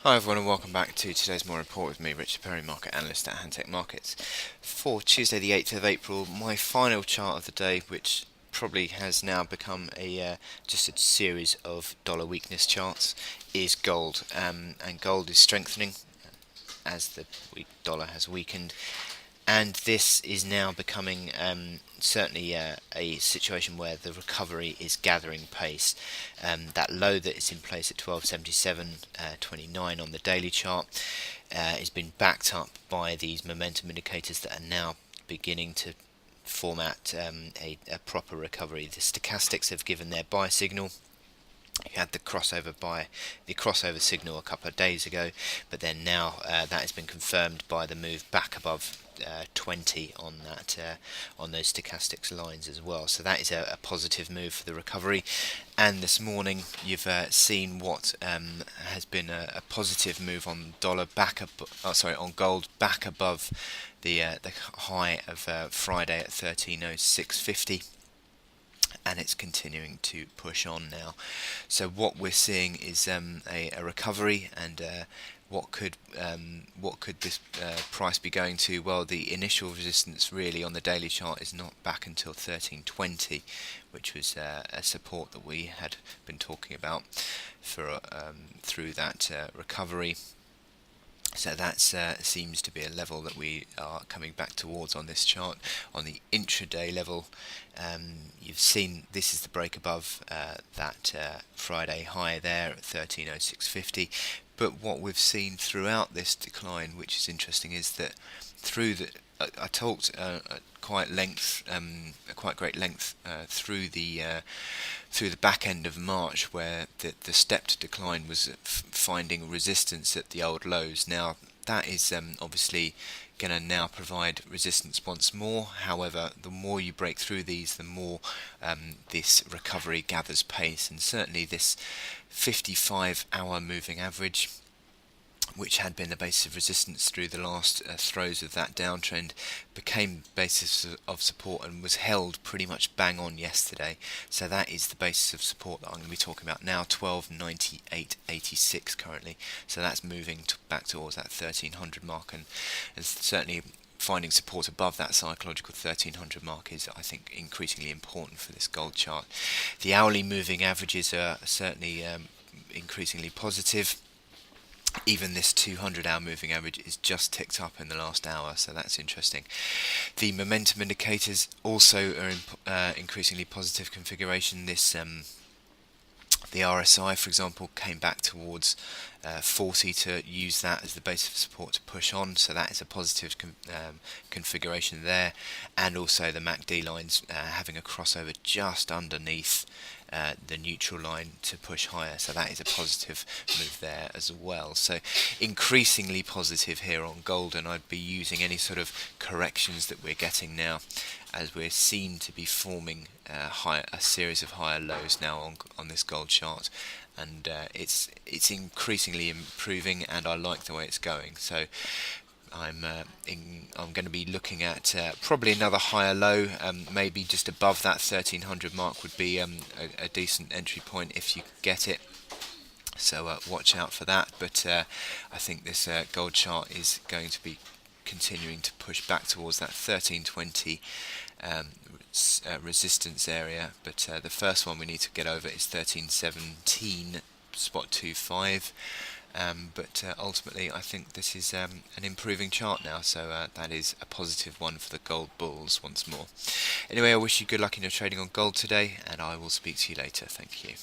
Hi everyone and welcome back to today's More Report with me, Richard Perry, Market Analyst at Hantech Markets. For Tuesday the 8th of April, my final chart of the day, which probably has now become just a series of dollar weakness charts, is gold. And gold is strengthening as the dollar has weakened. And this is now becoming certainly a situation where the recovery is gathering pace. That low that is in place at 1277.29 on the daily chart has been backed up by these momentum indicators that are now beginning to format a proper recovery. The stochastics have given their buy signal. You had the crossover signal a couple of days ago, but then now that has been confirmed by the move back above 20 on those stochastics lines as well. So that is a positive move for the recovery. And this morning you've seen what has been a positive move on dollar on gold back above the high of Friday at 1306.50. And it's continuing to push on now. So what we're seeing is a recovery, and what could this price be going to? Well, the initial resistance really on the daily chart is not back until 1320, which was a support that we had been talking about for through that recovery. So that seems to be a level that we are coming back towards on this chart. On the intraday level, you've seen this is the break above that Friday high there at 1306.50. But what we've seen throughout this decline, which is interesting, is that through the I talked quite great length through the back end of March, where the stepped decline was finding resistance at the old lows. Now that is obviously going to now provide resistance once more. However, the more you break through these, the more this recovery gathers pace, and certainly this 55-hour moving average, which had been the basis of resistance through the last throes of that downtrend, became basis of support and was held pretty much bang on yesterday. So that is the basis of support that I'm going to be talking about now, 1298.86 currently. So that's moving back towards that 1300 mark, and certainly finding support above that psychological 1300 mark is, I think, increasingly important for this gold chart. The hourly moving averages are certainly increasingly positive. Even this 200-hour moving average is just ticked up in the last hour, so that's interesting. The momentum indicators also are in increasingly positive configuration. The RSI, for example, came back towards 40 to use that as the base of support to push on, so that is a positive configuration there. And also the MACD lines having a crossover just underneath the neutral line to push higher, so that is a positive move there as well. So increasingly positive here on gold, and I'd be using any sort of corrections that we're getting now, as we're seen to be forming a series of higher lows now on this gold chart, and it's increasingly improving, and I like the way it's going. So I'm going to be looking at probably another higher low, maybe just above that 1300 mark would be a decent entry point if you get it. So watch out for that. But I think this gold chart is going to be continuing to push back towards that 1320 resistance area. But the first one we need to get over is 1317.25. But ultimately I think this is an improving chart now, so that is a positive one for the gold bulls once more. Anyway, I wish you good luck in your trading on gold today, and I will speak to you later. Thank you.